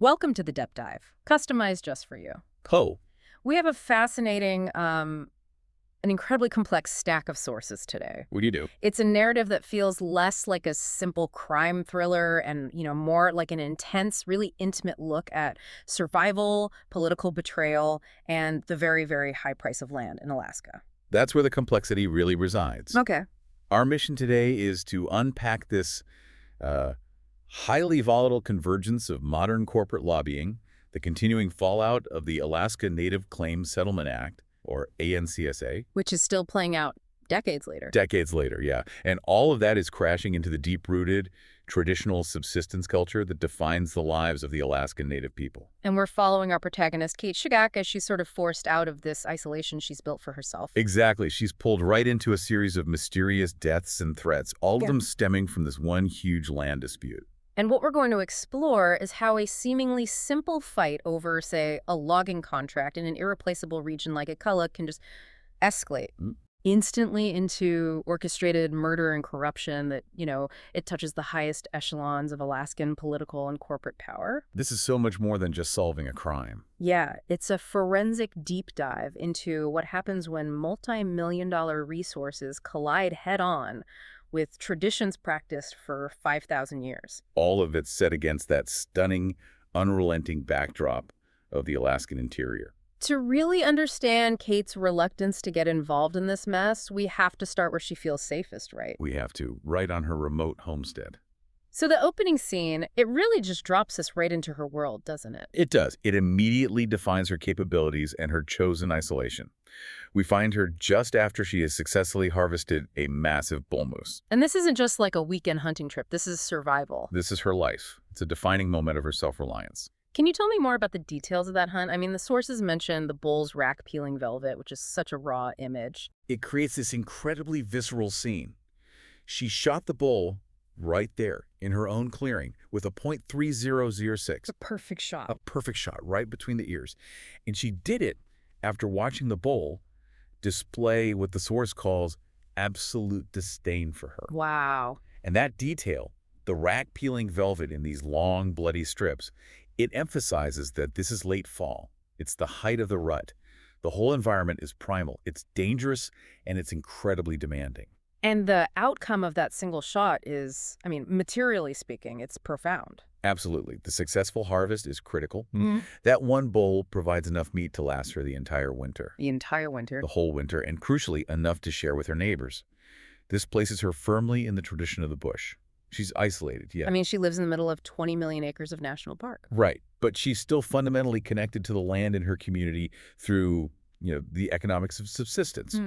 Welcome to the Depth Dive, customized just for you. Poe. We have a fascinating, an incredibly complex stack of sources today. What do you do? It's a narrative that feels less like a simple crime thriller and, more like an intense, really intimate look at survival, political betrayal, and the very, very high price of land in Alaska. That's where the complexity really resides. Okay. Our mission today is to unpack this highly volatile convergence of modern corporate lobbying, the continuing fallout of the Alaska Native Claims Settlement Act, or ANCSA. Which is still playing out decades later. Decades later, yeah. And all of that is crashing into the deep-rooted, traditional subsistence culture that defines the lives of the Alaskan Native people. And we're following our protagonist, Kate Shugak, as she's sort of forced out of this isolation she's built for herself. Exactly. She's pulled right into a series of mysterious deaths and threats, all of them stemming from this one huge land dispute. And what we're going to explore is how a seemingly simple fight over, say, a logging contract in an irreplaceable region like Akula can just escalate instantly into orchestrated murder and corruption that, it touches the highest echelons of Alaskan political and corporate power. This is so much more than just solving a crime. Yeah, it's a forensic deep dive into what happens when multi-million-dollar resources collide head-on with traditions practiced for 5,000 years. All of it set against that stunning, unrelenting backdrop of the Alaskan interior. To really understand Kate's reluctance to get involved in this mess, we have to start where she feels safest, right? We have to, right on her remote homestead. So the opening scene, it really just drops us right into her world, doesn't it? It does. It immediately defines her capabilities and her chosen isolation. We find her just after she has successfully harvested a massive bull moose. And this isn't just like a weekend hunting trip. This is survival. This is her life. It's a defining moment of her self-reliance. Can you tell me more about the details of that hunt? I mean, the sources mention the bull's rack-peeling velvet, which is such a raw image. It creates this incredibly visceral scene. She shot the bull right there in her own clearing with a .3006. A perfect shot. A perfect shot right between the ears. And she did it after watching the bull display what the source calls absolute disdain for her. Wow. And that detail, the rack-peeling velvet in these long, bloody strips, it emphasizes that this is late fall. It's the height of the rut. The whole environment is primal. It's dangerous, and it's incredibly demanding. And the outcome of that single shot is, materially speaking, it's profound. Absolutely. The successful harvest is critical. That one bull provides enough meat to last her the entire winter. The entire winter. The whole winter, and crucially, enough to share with her neighbors. This places her firmly in the tradition of the bush. She's isolated, yeah. She lives in the middle of 20 million acres of national park. Right. But she's still fundamentally connected to the land in her community through, the economics of subsistence.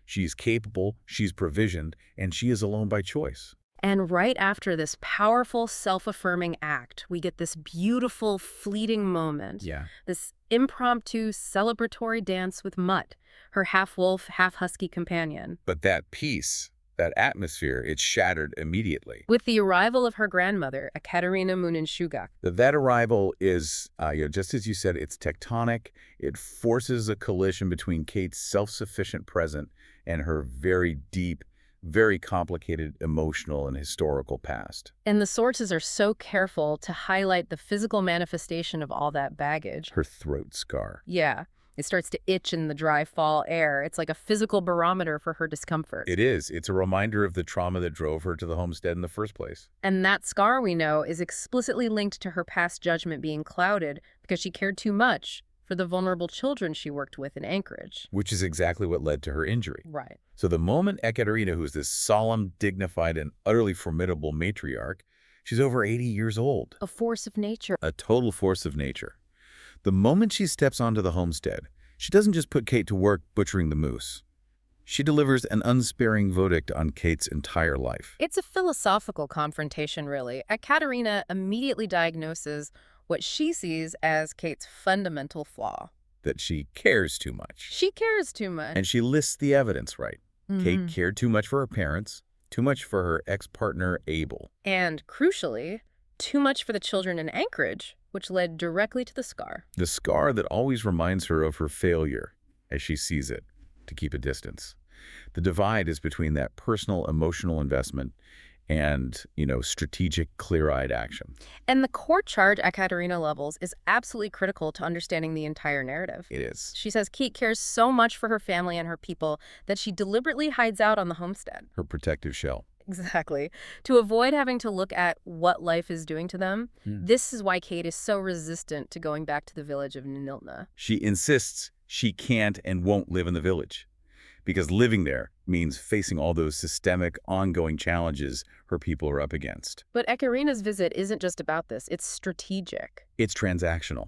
She's capable, she's provisioned, and she is alone by choice. And right after this powerful, self-affirming act, we get this beautiful, fleeting moment. Yeah. This impromptu, celebratory dance with Mutt, her half-wolf, half-husky companion. But that peace, that atmosphere, it's shattered immediately. With the arrival of her grandmother, Ekaterina Shugak. That arrival is, just as you said, it's tectonic. It forces a collision between Kate's self-sufficient present and her very deep, very complicated emotional and historical past. And the sources are so careful to highlight the physical manifestation of all that baggage. Her throat scar. Yeah. It starts to itch in the dry fall air. It's like a physical barometer for her discomfort. It is. It's a reminder of the trauma that drove her to the homestead in the first place. And that scar, we know, is explicitly linked to her past judgment being clouded because she cared too much for the vulnerable children she worked with in Anchorage. Which is exactly what led to her injury. Right. So the moment Ekaterina, who's this solemn, dignified, and utterly formidable matriarch, she's over 80 years old. A force of nature. A total force of nature. The moment she steps onto the homestead, she doesn't just put Kate to work butchering the moose. She delivers an unsparing verdict on Kate's entire life. It's a philosophical confrontation, really. Ekaterina immediately diagnoses what she sees as Kate's fundamental flaw. That she cares too much. She cares too much. And she lists the evidence right. Kate cared too much for her parents, too much for her ex-partner, Abel. And, crucially, too much for the children in Anchorage, which led directly to the scar. The scar that always reminds her of her failure, as she sees it, to keep a distance. The divide is between that personal, emotional investment and, strategic, clear-eyed action. And the core charge at Katerina levels is absolutely critical to understanding the entire narrative. It is. She says Kate cares so much for her family and her people that she deliberately hides out on the homestead. Her protective shell. Exactly. To avoid having to look at what life is doing to them. This is why Kate is so resistant to going back to the village of Niniltna. She insists she can't and won't live in the village, because living there means facing all those systemic, ongoing challenges her people are up against. But Ekaterina's visit isn't just about this. It's strategic. It's transactional.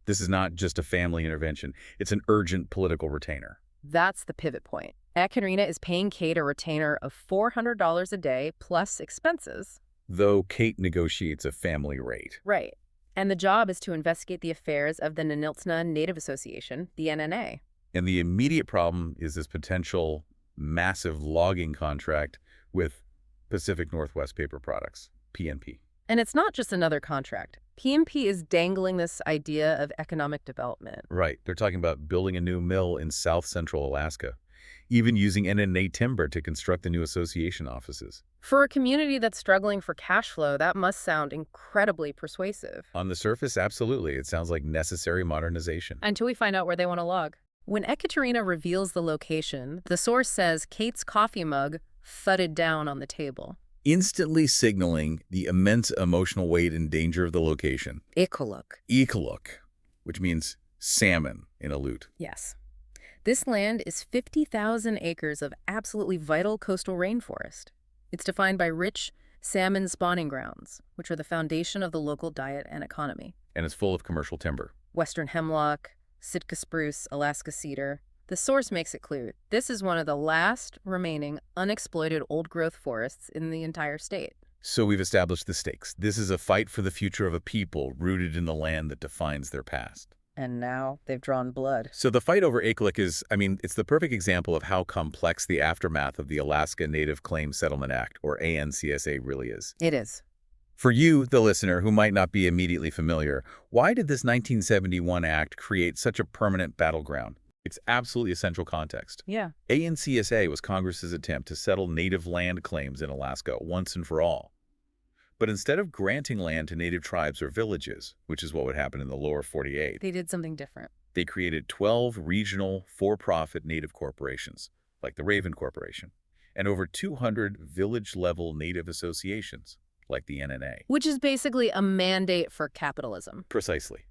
This is not just a family intervention. It's an urgent political retainer. That's the pivot point. Ekaterina is paying Kate a retainer of $400 a day plus expenses. Though Kate negotiates a family rate. Right. And the job is to investigate the affairs of the Niniltna Native Association, the NNA. And the immediate problem is this potential massive logging contract with Pacific Northwest Paper Products, PNP. And it's not just another contract. PNP is dangling this idea of economic development. Right. They're talking about building a new mill in south-central Alaska, even using NNA timber to construct the new association offices. For a community that's struggling for cash flow, that must sound incredibly persuasive. On the surface, absolutely. It sounds like necessary modernization. Until we find out where they want to log. When Ekaterina reveals the location, the source says Kate's coffee mug thudded down on the table. Instantly signaling the immense emotional weight and danger of the location. Iqaluit. Iqaluit, which means salmon in Aleut. Yes. This land is 50,000 acres of absolutely vital coastal rainforest. It's defined by rich salmon spawning grounds, which are the foundation of the local diet and economy. And it's full of commercial timber. Western hemlock, Sitka spruce, Alaska cedar. The source makes it clear this is one of the last remaining unexploited old-growth forests in the entire state. So we've established the stakes. This is a fight for the future of a people rooted in the land that defines their past. And now they've drawn blood. So the fight over Iqaluit is, it's the perfect example of how complex the aftermath of the Alaska Native Claims Settlement Act, or ANCSA, really is. It is. For you, the listener, who might not be immediately familiar, why did this 1971 act create such a permanent battleground? It's absolutely essential context. Yeah. ANCSA was Congress's attempt to settle native land claims in Alaska once and for all. But instead of granting land to native tribes or villages, which is what would happen in the lower 48, They did something different. they created 12 regional for-profit native corporations, like the Raven Corporation, and over 200 village-level native associations, like the NNA. Which is basically a mandate for capitalism. Precisely.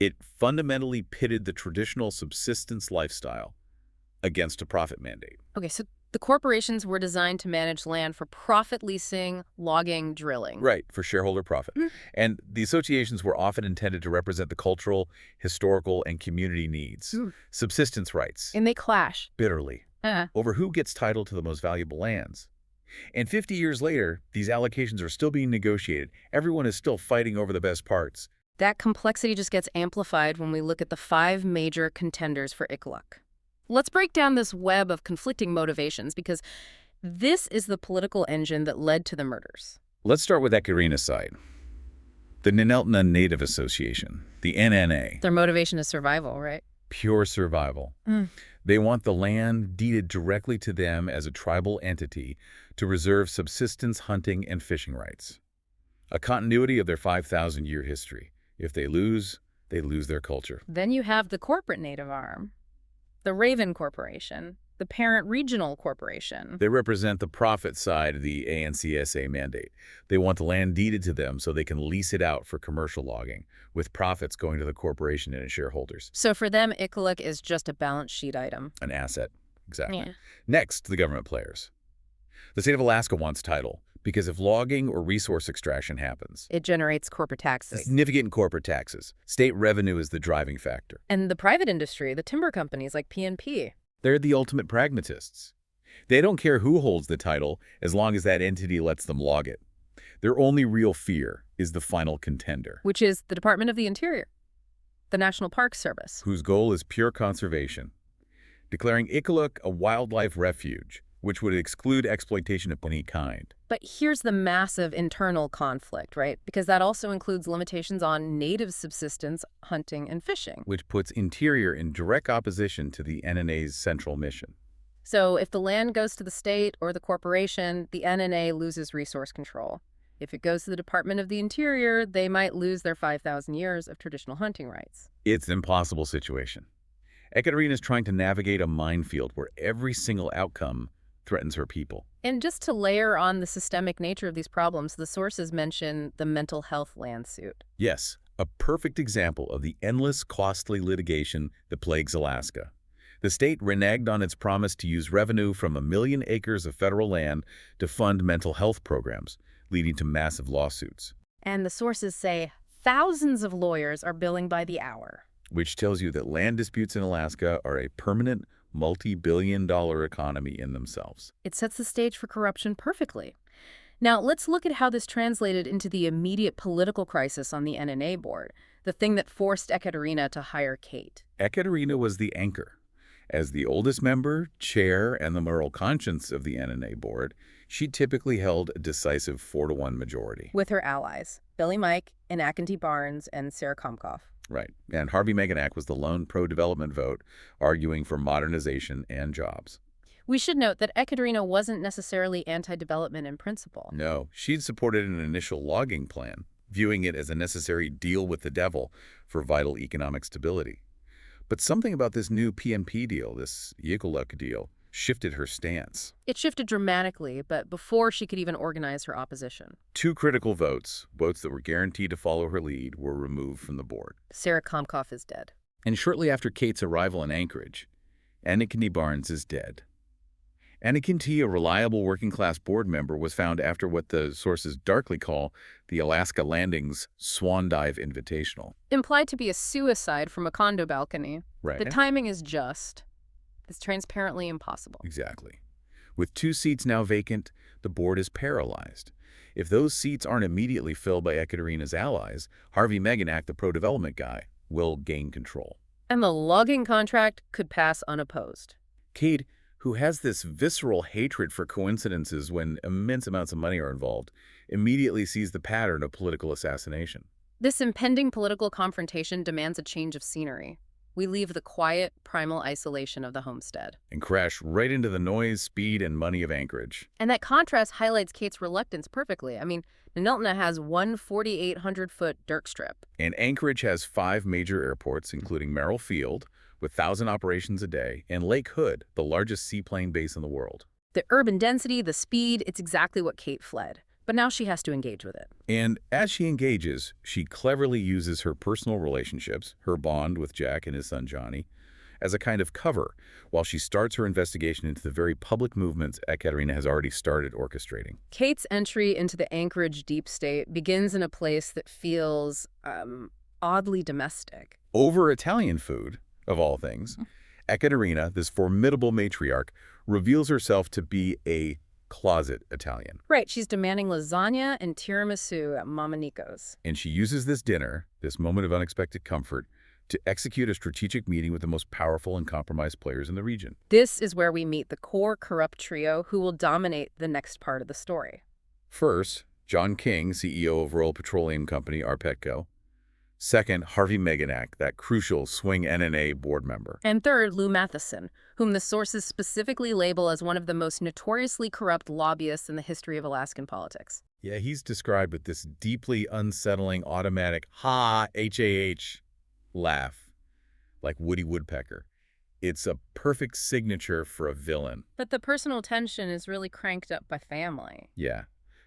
It fundamentally pitted the traditional subsistence lifestyle against a profit mandate. Okay, so the corporations were designed to manage land for profit leasing, logging, drilling. Right, for shareholder profit. And the associations were often intended to represent the cultural, historical, and community needs. Subsistence rights. And they clash. Bitterly. Over who gets title to the most valuable lands. And 50 years later, these allocations are still being negotiated. Everyone is still fighting over the best parts. That complexity just gets amplified when we look at the 5 major contenders for Iqaluit. Let's break down this web of conflicting motivations, because this is the political engine that led to the murders. Let's start with Ekaterina's side. The Niniltna Native Association, the NNA. Their motivation is survival, right? Pure survival. They want the land deeded directly to them as a tribal entity to reserve subsistence hunting and fishing rights. A continuity of their 5,000-year history. If they lose their culture. Then you have the corporate native arm, the Raven Corporation, the parent regional corporation. They represent the profit side of the ANCSA mandate. They want the land deeded to them so they can lease it out for commercial logging, with profits going to the corporation and its shareholders. So for them, Iqaluit is just a balance sheet item. An asset. Exactly. Yeah. Next, the government players. The state of Alaska wants title, because if logging or resource extraction happens, It generates corporate taxes. significant corporate taxes. State revenue is the driving factor. And the private industry, the timber companies like PNP. They're the ultimate pragmatists. They don't care who holds the title as long as that entity lets them log it. Their only real fear is the final contender, Which is the Department of the Interior, the National Park Service. whose goal is pure conservation, declaring Iqaluit a wildlife refuge, which would exclude exploitation of any kind. But here's the massive internal conflict, right? Because that also includes limitations on native subsistence, hunting, and fishing. Which puts Interior in direct opposition to the NNA's central mission. So if the land goes to the state or the corporation, the NNA loses resource control. If it goes to the Department of the Interior, they might lose their 5,000 years of traditional hunting rights. It's an impossible situation. Ekaterina is trying to navigate a minefield where every single outcome threatens her people. And just to layer on the systemic nature of these problems, the sources mention the mental health land suit. Yes, a perfect example of the endless, costly litigation that plagues Alaska. The state reneged on its promise to use revenue from 1 million acres of federal land to fund mental health programs, leading to massive lawsuits. And the sources say thousands of lawyers are billing by the hour. Which tells you that land disputes in Alaska are a permanent, multi-billion-dollar economy in themselves. It sets the stage for corruption perfectly. Now, let's look at how this translated into the immediate political crisis on the NNA board, the thing that forced Ekaterina to hire Kate. Ekaterina was the anchor. As the oldest member, chair, and the moral conscience of the NNA board, she typically held a decisive 4-to-1 majority. With her allies, Billy Mike, Inakinti Barnes, and Sarah Komkoff. Right. And Harvey Meganak was the lone pro-development vote, arguing for modernization and jobs. We should note that Ekaterina wasn't necessarily anti-development in principle. No, she'd supported an initial logging plan, viewing it as a necessary deal with the devil for vital economic stability. But something about this new PNP deal, this Yikuluk deal, shifted her stance. It shifted dramatically, but before she could even organize her opposition. 2 critical votes that were guaranteed to follow her lead, were removed from the board. Sarah Komkoff is dead. And shortly after Kate's arrival in Anchorage, Inakinti Barnes is dead. Inakinti, a reliable working-class board member, was found after what the sources darkly call the Alaska Landing's Swan Dive Invitational. Implied to be a suicide from a condo balcony. Right. The timing is just. It's transparently impossible. Exactly. With 2 seats now vacant, the board is paralyzed. If those seats aren't immediately filled by Ekaterina's allies, Harvey Meganak, the pro-development guy, will gain control. And the logging contract could pass unopposed. Kate, who has this visceral hatred for coincidences when immense amounts of money are involved, immediately sees the pattern of political assassination. This impending political confrontation demands a change of scenery. We leave the quiet, primal isolation of the homestead. And crash right into the noise, speed, and money of Anchorage. And that contrast highlights Kate's reluctance perfectly. I mean, Nuneltna has one 4,800-foot dirt strip. And Anchorage has 5 major airports, including Merrill Field, with 1,000 operations a day, and Lake Hood, the largest seaplane base in the world. The urban density, the speed, it's exactly what Kate fled. But now she has to engage with it. And as she engages, she cleverly uses her personal relationships, her bond with Jack and his son Johnny, as a kind of cover while she starts her investigation into the very public movements Ekaterina has already started orchestrating. Kate's entry into the Anchorage deep state begins in a place that feels oddly domestic. Over Italian food, of all things, Ekaterina, this formidable matriarch, reveals herself to be a closet Italian. Right, she's demanding lasagna and tiramisu at Mama Nico's. And she uses this dinner, this moment of unexpected comfort, to execute a strategic meeting with the most powerful and compromised players in the region. This is where we meet the core corrupt trio who will dominate the next part of the story. First, John King, CEO of Royal Petroleum Company, Arpetco. Second, Harvey Meganak, that crucial swing NNA board member. And third, Lou Matheson, whom the sources specifically label as one of the most notoriously corrupt lobbyists in the history of Alaskan politics. Yeah, he's described with this deeply unsettling automatic H-A-H laugh, like Woody Woodpecker. It's a perfect signature for a villain. But the personal tension is really cranked up by family. Yeah.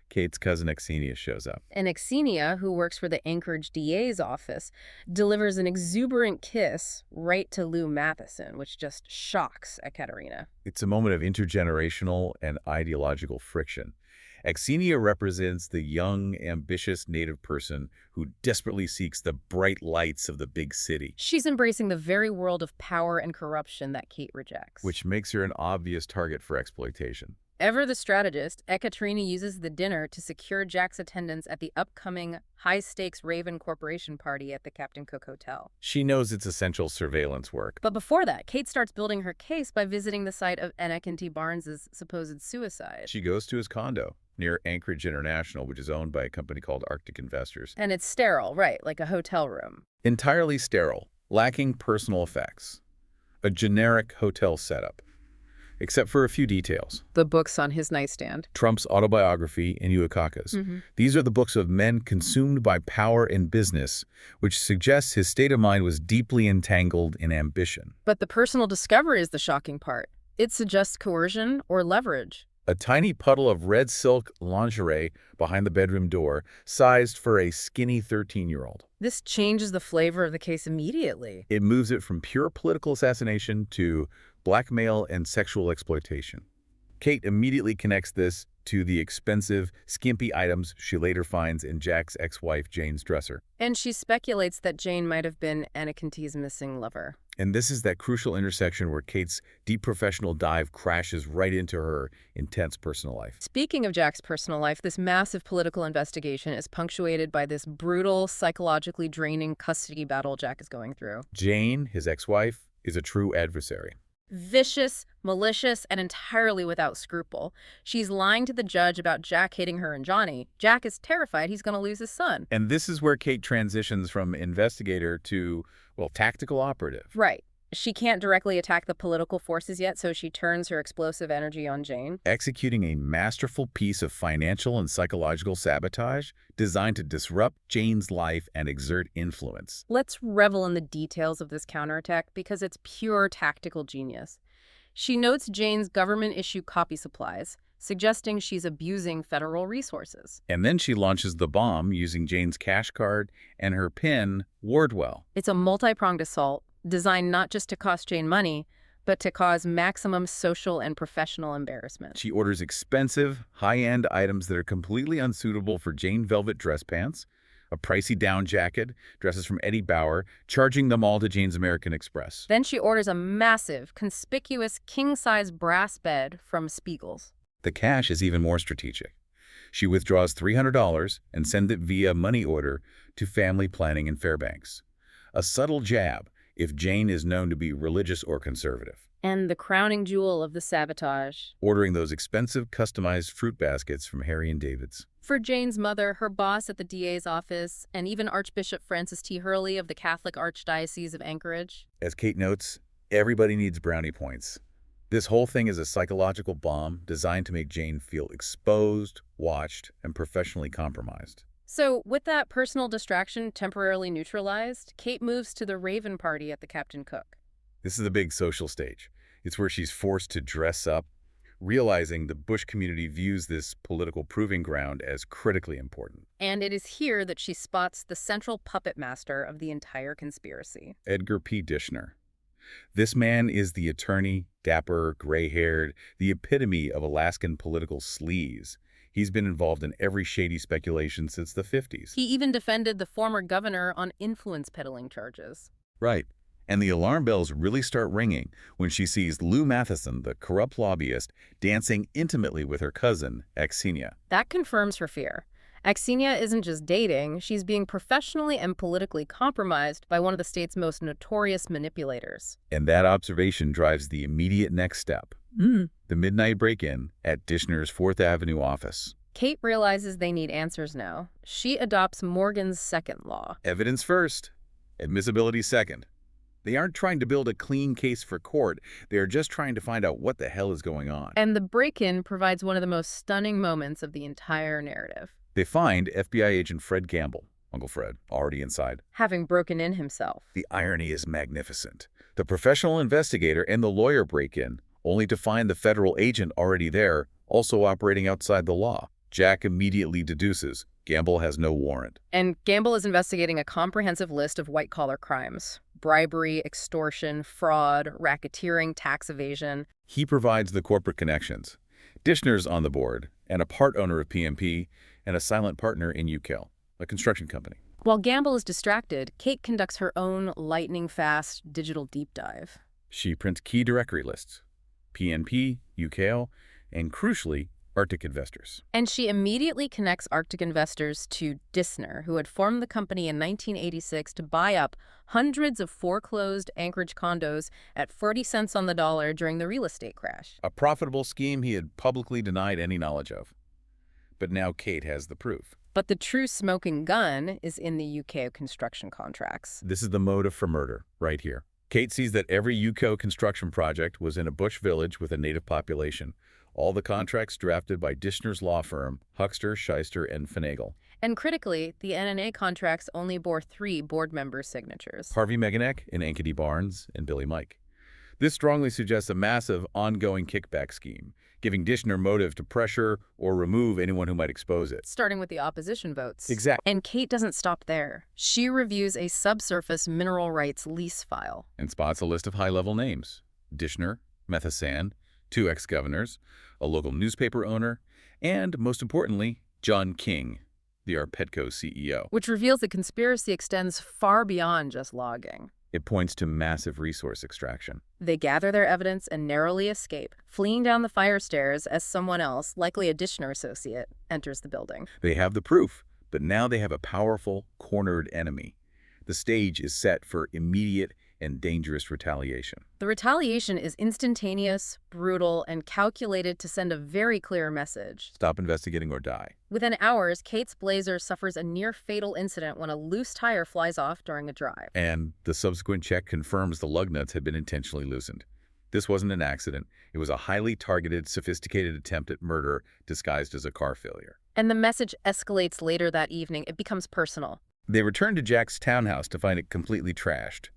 Kate's cousin Xenia shows up. And Xenia, who works for the Anchorage DA's office, delivers an exuberant kiss right to Lou Matheson, which just shocks Ekaterina. It's a moment of intergenerational and ideological friction. Xenia represents the young, ambitious native person who desperately seeks the bright lights of the big city. She's embracing the very world of power and corruption that Kate rejects. Which makes her an obvious target for exploitation. Ever the strategist, Ekaterina uses the dinner to secure Jack's attendance at the upcoming high-stakes Raven Corporation party at the Captain Cook Hotel. She knows it's essential surveillance work. But before that, Kate starts building her case by visiting the site of Inakinti Barnes' supposed suicide. She goes to his condo near Anchorage International, which is owned by a company called Arctic Investors. And it's sterile, right, like a hotel room. Entirely sterile, lacking personal effects. A generic hotel setup. except for a few details. The books on his nightstand. Trump's autobiography and Iwakaka's. These are the books of men consumed by power and business, which suggests his state of mind was deeply entangled in ambition. But the personal discovery is the shocking part. It suggests coercion or leverage. A tiny puddle of red silk lingerie behind the bedroom door, sized for a skinny 13-year-old. This changes the flavor of the case immediately. It moves it from pure political assassination to blackmail and sexual exploitation. Kate immediately connects this to the expensive, skimpy items she later finds in Jack's ex-wife Jane's dresser. And she speculates that Jane might have been Anakinte's missing lover. And this is that crucial intersection where Kate's deep professional dive crashes right into her intense personal life. Speaking of Jack's personal life, this massive political investigation is punctuated by this brutal, psychologically draining custody battle Jack is going through. Jane, his ex-wife, is a true adversary. Vicious, malicious, and entirely without scruple. She's lying to the judge about Jack hitting her and Johnny. Jack is terrified he's going to lose his son. And this is where Kate transitions from investigator to, well, tactical operative. Right. She can't directly attack the political forces yet, so she turns her explosive energy on Jane. Executing a masterful piece of financial and psychological sabotage designed to disrupt Jane's life and exert influence. Let's revel in the details of this counterattack because it's pure tactical genius. She notes Jane's government-issue copy supplies, suggesting she's abusing federal resources. And then she launches the bomb using Jane's cash card and her pin, Wardwell. It's a multi-pronged assault, designed not just to cost Jane money, but to cause maximum social and professional embarrassment. She orders expensive, high-end items that are completely unsuitable for Jane velvet dress pants, a pricey down jacket, dresses from Eddie Bauer, charging them all to Jane's American Express. Then she orders a massive, conspicuous, king-size brass bed from Spiegel's. The cash is even more strategic. She withdraws $300 and sends it via money order to Family Planning in Fairbanks. A subtle jab if Jane is known to be religious or conservative. And the crowning jewel of the sabotage. Ordering those expensive, customized fruit baskets from Harry and David's. For Jane's mother, her boss at the DA's office, and even Archbishop Francis T. Hurley of the Catholic Archdiocese of Anchorage. As Kate notes, everybody needs brownie points. This whole thing is a psychological bomb designed to make Jane feel exposed, watched, and professionally compromised. So, with that personal distraction temporarily neutralized, Kate moves to the Raven party at the Captain Cook. This is the big social stage. It's where she's forced to dress up, realizing the Bush community views this political proving ground as critically important. And it is here that she spots the central puppet master of the entire conspiracy. Edgar P. Dishner. This man is the attorney, dapper, gray-haired, the epitome of Alaskan political sleaze. He's been involved in every shady speculation since the 50s. He even defended the former governor on influence peddling charges. Right. And the alarm bells really start ringing when she sees Lou Matheson, the corrupt lobbyist, dancing intimately with her cousin, Axinia. That confirms her fear. Axinia isn't just dating, she's being professionally and politically compromised by one of the state's most notorious manipulators. And that observation drives the immediate next step. The midnight break-in at Dishner's 4th Avenue office. Kate realizes they need answers now. She adopts Morgan's second law. Evidence first, admissibility second. They aren't trying to build a clean case for court. They are just trying to find out what the hell is going on. And the break-in provides one of the most stunning moments of the entire narrative. They find FBI agent Fred Gamble, Uncle Fred, already inside. Having broken in himself. The irony is magnificent. The professional investigator and the lawyer break in, only to find the federal agent already there, also operating outside the law. Jack immediately deduces Gamble has no warrant. And Gamble is investigating a comprehensive list of white-collar crimes. Bribery, extortion, fraud, racketeering, tax evasion. He provides the corporate connections. Dishner's on the board, and a part owner of PMP, and a silent partner in UCAL, a construction company. While Gamble is distracted, Kate conducts her own lightning-fast digital deep dive. She prints key directory lists. PNP, UCAL, and crucially, Arctic investors. And she immediately connects Arctic investors to Dishner, who had formed the company in 1986 to buy up hundreds of foreclosed Anchorage condos at 40 cents on the dollar during the real estate crash. A profitable scheme he had publicly denied any knowledge of. But now Kate has the proof. But the true smoking gun is in the UK construction contracts. This is the motive for murder, right here. Kate sees that every Yuko construction project was in a bush village with a native population. All the contracts drafted by Dishner's law firm, Huckster, Shyster, and Finagle. And critically, the NNA contracts only bore 3 board members' signatures. Harvey Meganek and Ankeny Barnes and Billy Mike. This strongly suggests a massive, ongoing kickback scheme, giving Dishner motive to pressure or remove anyone who might expose it. Starting with the opposition votes. Exactly. And Kate doesn't stop there. She reviews a subsurface mineral rights lease file. And spots a list of high-level names. Dishner, Methasan, 2 ex-governors, a local newspaper owner, and, most importantly, John King, the Arpetco CEO. Which reveals the conspiracy extends far beyond just logging. It points to massive resource extraction. They gather their evidence and narrowly escape, fleeing down the fire stairs as someone else, likely a Dishner associate, enters the building. They have the proof, but now they have a powerful, cornered enemy. The stage is set for immediate and dangerous retaliation. The retaliation is instantaneous, brutal, and calculated to send a very clear message. Stop investigating or die. Within hours, Kate's Blazer suffers a near-fatal incident when a loose tire flies off during a drive. And the subsequent check confirms the lug nuts had been intentionally loosened. This wasn't an accident. It was a highly targeted, sophisticated attempt at murder disguised as a car failure. And the message escalates later that evening. It becomes personal. They return to Jack's townhouse to find it completely trashed.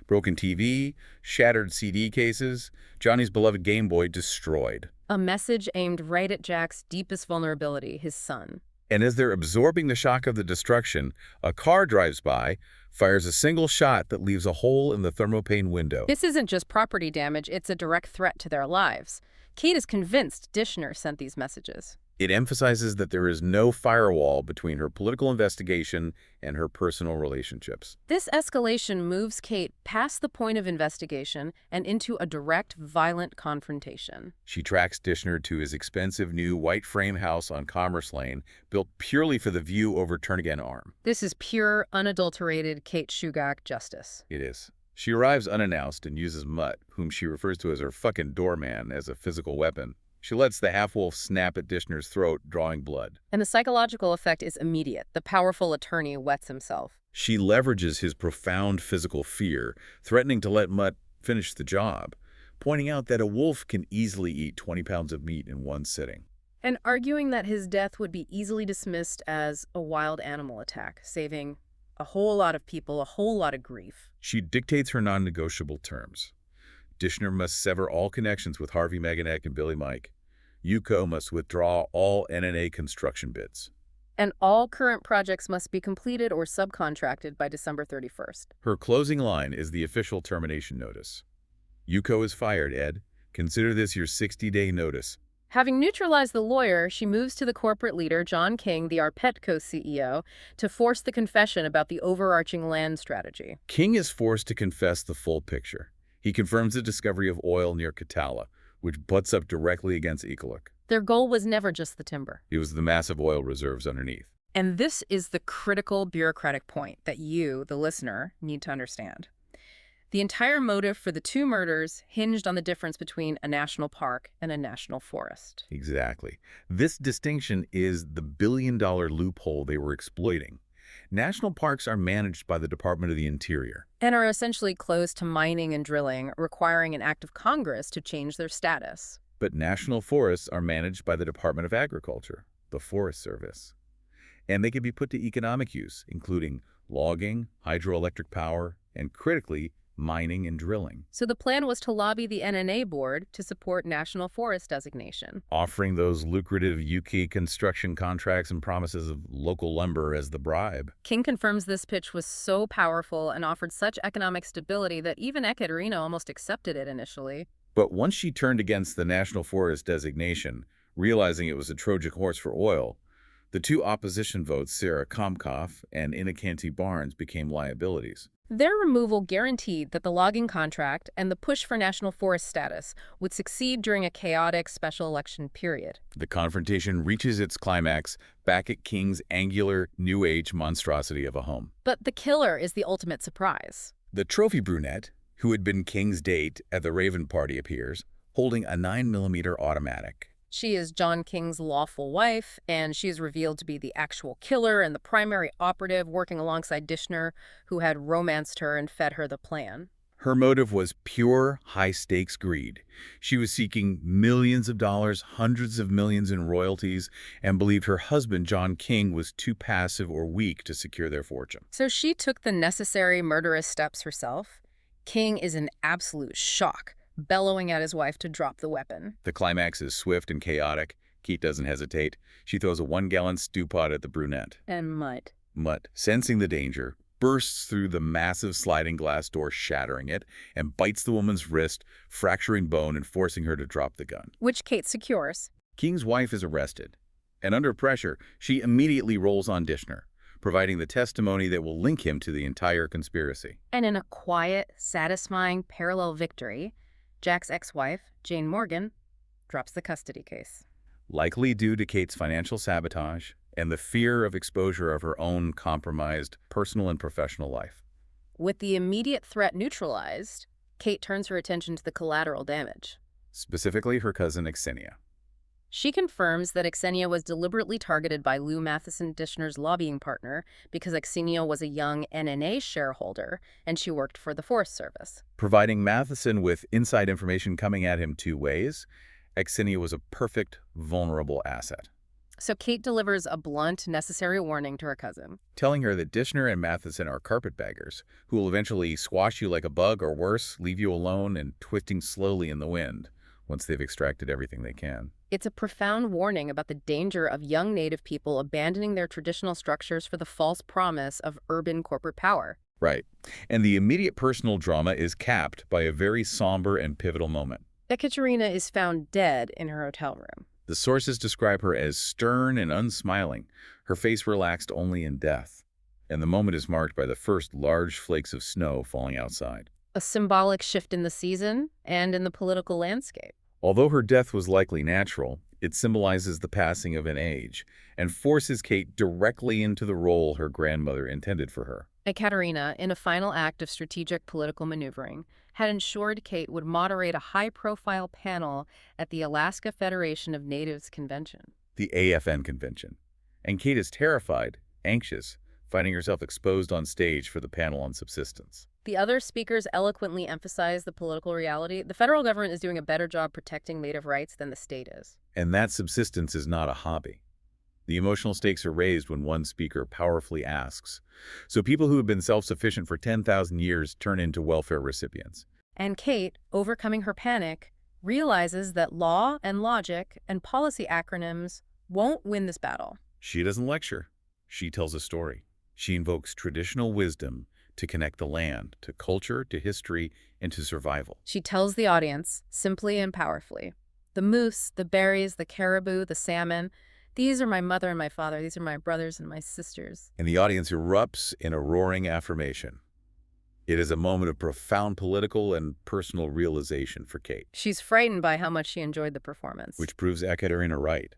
Broken TV, shattered CD cases, Johnny's beloved Game Boy destroyed. A message aimed right at Jack's deepest vulnerability, his son. And as they're absorbing the shock of the destruction, a car drives by, fires a single shot that leaves a hole in the thermopane window. This isn't just property damage, it's a direct threat to their lives. Kate is convinced Dishner sent these messages. It emphasizes that there is no firewall between her political investigation and her personal relationships. This escalation moves Kate past the point of investigation and into a direct, violent confrontation. She tracks Dishner to his expensive new white frame house on Commerce Lane, built purely for the view over Turnagain Arm. This is pure, unadulterated Kate Shugak justice. It is. She arrives unannounced and uses Mutt, whom she refers to as her fucking doorman, as a physical weapon. She lets the half-wolf snap at Dishner's throat, drawing blood. And the psychological effect is immediate. The powerful attorney wets himself. She leverages his profound physical fear, threatening to let Mutt finish the job, pointing out that a wolf can easily eat 20 pounds of meat in one sitting. And arguing that his death would be easily dismissed as a wild animal attack, saving a whole lot of people a whole lot of grief. She dictates her non-negotiable terms. Dishner must sever all connections with Harvey Meganek and Billy Mike. Yuko must withdraw all NNA construction bids. And all current projects must be completed or subcontracted by December 31st. Her closing line is the official termination notice. Yuko is fired, Ed. Consider this your 60-day notice. Having neutralized the lawyer, she moves to the corporate leader, John King, the Arpetco CEO, to force the confession about the overarching land strategy. King is forced to confess the full picture. He confirms the discovery of oil near Katala, which butts up directly against Iqaluit. Their goal was never just the timber. It was the massive oil reserves underneath. And this is the critical bureaucratic point that you, the listener, need to understand. The entire motive for the 2 murders hinged on the difference between a national park and a national forest. Exactly. This distinction is the billion-dollar loophole they were exploiting. National parks are managed by the Department of the Interior. And are essentially closed to mining and drilling, requiring an act of Congress to change their status. But national forests are managed by the Department of Agriculture, the Forest Service. And they can be put to economic use, including logging, hydroelectric power, and critically, mining and drilling. So the plan was to lobby the NNA board to support national forest designation, offering those lucrative UK construction contracts and promises of local lumber as the bribe. King confirms this pitch was so powerful and offered such economic stability that even Ekaterina almost accepted it initially. But once she turned against the national forest designation, realizing it was a Trojan horse for oil, the 2 opposition votes, Sarah Komkoff and Ankeny Barnes, became liabilities. Their removal guaranteed that the logging contract and the push for national forest status would succeed during a chaotic special election period. The confrontation reaches its climax back at King's angular, New Age monstrosity of a home. But the killer is the ultimate surprise. The trophy brunette, who had been King's date at the Raven party, appears, holding a 9mm automatic. She is John King's lawful wife, and she is revealed to be the actual killer and the primary operative working alongside Dishner, who had romanced her and fed her the plan. Her motive was pure, high-stakes greed. She was seeking millions of dollars, hundreds of millions in royalties, and believed her husband, John King, was too passive or weak to secure their fortune. So she took the necessary murderous steps herself. King is in absolute shock, bellowing at his wife to drop the weapon. The climax is swift and chaotic. Kate doesn't hesitate. She throws a 1-gallon stew pot at the brunette. And Mutt. Mutt, sensing the danger, bursts through the massive sliding glass door, shattering it, and bites the woman's wrist, fracturing bone and forcing her to drop the gun. Which Kate secures. King's wife is arrested, and under pressure, she immediately rolls on Dishner, providing the testimony that will link him to the entire conspiracy. And in a quiet, satisfying parallel victory, Jack's ex-wife, Jane Morgan, drops the custody case. Likely due to Kate's financial sabotage and the fear of exposure of her own compromised personal and professional life. With the immediate threat neutralized, Kate turns her attention to the collateral damage. Specifically her cousin Xenia. She confirms that Xenia was deliberately targeted by Lou Matheson Dishner's lobbying partner because Xenia was a young NNA shareholder and she worked for the Forest Service. Providing Matheson with inside information coming at him two ways, Xenia was a perfect, vulnerable asset. So Kate delivers a blunt, necessary warning to her cousin, telling her that Dishner and Matheson are carpetbaggers who will eventually squash you like a bug or worse, leave you alone and twisting slowly in the wind once they've extracted everything they can. It's a profound warning about the danger of young Native people abandoning their traditional structures for the false promise of urban corporate power. Right. And the immediate personal drama is capped by a very somber and pivotal moment. Ekaterina is found dead in her hotel room. The sources describe her as stern and unsmiling, her face relaxed only in death. And the moment is marked by the first large flakes of snow falling outside. A symbolic shift in the season and in the political landscape. Although her death was likely natural, it symbolizes the passing of an age and forces Kate directly into the role her grandmother intended for her. Ekaterina, in a final act of strategic political maneuvering, had ensured Kate would moderate a high-profile panel at the Alaska Federation of Natives Convention. The AFN convention. And Kate is terrified, anxious, finding herself exposed on stage for the panel on subsistence. The other speakers eloquently emphasize the political reality. The federal government is doing a better job protecting Native rights than the state is. And that subsistence is not a hobby. The emotional stakes are raised when one speaker powerfully asks. So people who have been self-sufficient for 10,000 years turn into welfare recipients. And Kate, overcoming her panic, realizes that law and logic and policy acronyms won't win this battle. She doesn't lecture. She tells a story. She invokes traditional wisdom to connect the land, to culture, to history, and to survival. She tells the audience, simply and powerfully, the moose, the berries, the caribou, the salmon, these are my mother and my father. These are my brothers and my sisters. And the audience erupts in a roaring affirmation. It is a moment of profound political and personal realization for Kate. She's frightened by how much she enjoyed the performance. Which proves Ekaterina right.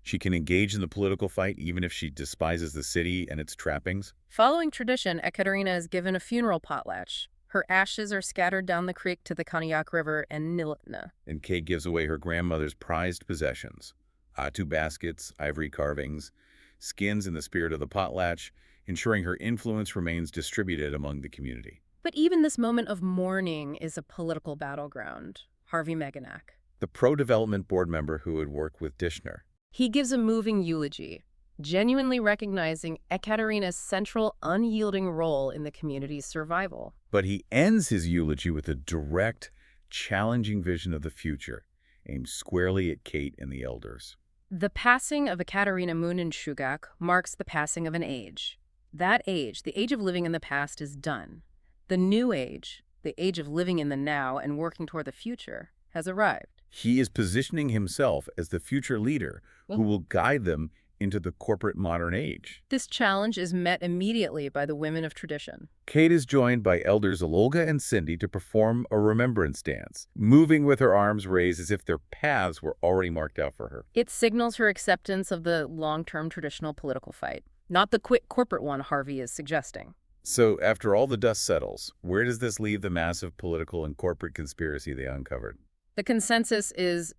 She can engage in the political fight even if she despises the city and its trappings. Following tradition, Ekaterina is given a funeral potlatch. Her ashes are scattered down the creek to the Kaniak River and Nilitna. And Kate gives away her grandmother's prized possessions. Atu baskets, ivory carvings, skins in the spirit of the potlatch, ensuring her influence remains distributed among the community. But even this moment of mourning is a political battleground. Harvey Meganak, the pro-development board member who had worked with Dishner. He gives a moving eulogy, genuinely recognizing Ekaterina's central, unyielding role in the community's survival. But he ends his eulogy with a direct, challenging vision of the future, aimed squarely at Kate and the elders. The passing of Ekaterina Shugak marks the passing of an age. That age, the age of living in the past, is done. The new age, the age of living in the now and working toward the future, has arrived. He is positioning himself as the future leader who will guide them into the corporate modern age. This challenge is met immediately by the women of tradition. Kate is joined by elders Olga and Cindy to perform a remembrance dance, moving with her arms raised as if their paths were already marked out for her. It signals her acceptance of the long-term traditional political fight, not the quick corporate one Harvey is suggesting. So after all the dust settles, where does this leave the massive political and corporate conspiracy they uncovered? The consensus is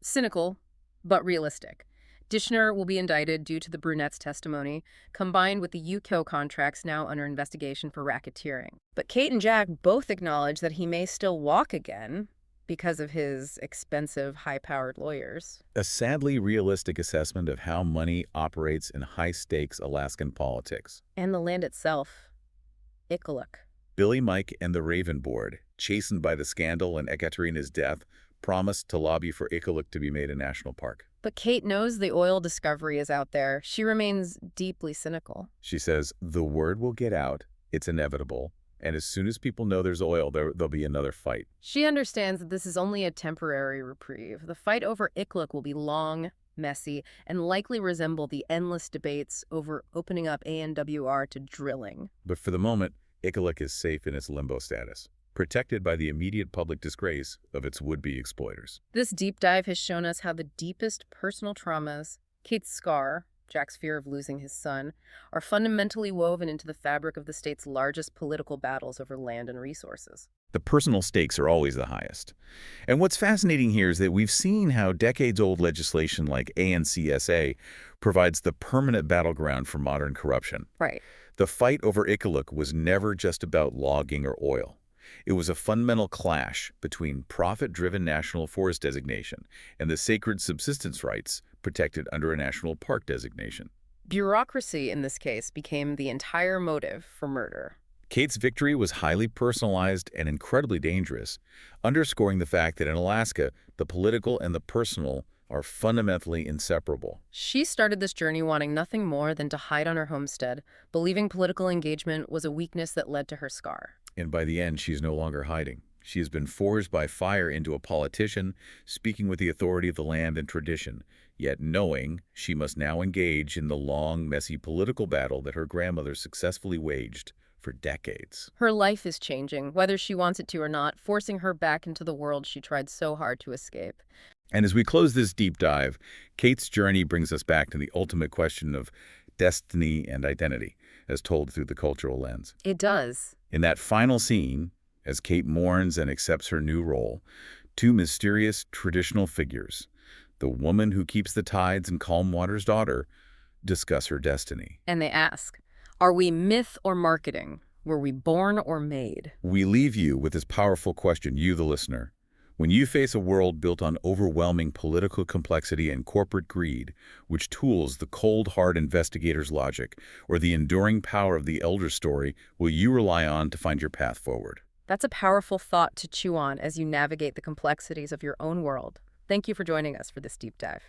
cynical but realistic. Dishner will be indicted due to the brunette's testimony, combined with the UCO contracts now under investigation for racketeering. But Kate and Jack both acknowledge that he may still walk again because of his expensive, high-powered lawyers. A sadly realistic assessment of how money operates in high-stakes Alaskan politics. And the land itself. Iqaluit. Billy Mike and the Raven Board, chastened by the scandal and Ekaterina's death, promised to lobby for Iqaluit to be made a national park. But Kate knows the oil discovery is out there. She remains deeply cynical. She says, the word will get out, it's inevitable, and as soon as people know there's oil, there'll be another fight. She understands that this is only a temporary reprieve. The fight over Iqaluit will be long, messy, and likely resemble the endless debates over opening up ANWR to drilling. But for the moment, Iqaluit is safe in its limbo status, protected by the immediate public disgrace of its would-be exploiters. This deep dive has shown us how the deepest personal traumas, Kate's scar, Jack's fear of losing his son, are fundamentally woven into the fabric of the state's largest political battles over land and resources. The personal stakes are always the highest. And what's fascinating here is that we've seen how decades-old legislation like ANCSA provides the permanent battleground for modern corruption. Right. The fight over Iqaluit was never just about logging or oil. It was a fundamental clash between profit-driven national forest designation and the sacred subsistence rights protected under a national park designation. Bureaucracy, in this case, became the entire motive for murder. Kate's victory was highly personalized and incredibly dangerous, underscoring the fact that in Alaska, the political and the personal are fundamentally inseparable. She started this journey wanting nothing more than to hide on her homestead, believing political engagement was a weakness that led to her scar. And by the end, she's no longer hiding. She has been forged by fire into a politician, speaking with the authority of the land and tradition, yet knowing she must now engage in the long, messy political battle that her grandmother successfully waged for decades. Her life is changing, whether she wants it to or not, forcing her back into the world she tried so hard to escape. And as we close this deep dive, Kate's journey brings us back to the ultimate question of destiny and identity, as told through the cultural lens. It does. In that final scene, as Kate mourns and accepts her new role, two mysterious traditional figures, the woman who keeps the tides and calm water's daughter, discuss her destiny. And they ask, are we myth or marketing? Were we born or made? We leave you with this powerful question, you the listener. When you face a world built on overwhelming political complexity and corporate greed, which tools the cold, hard investigator's logic, or the enduring power of the elder story, will you rely on to find your path forward? That's a powerful thought to chew on as you navigate the complexities of your own world. Thank you for joining us for this deep dive.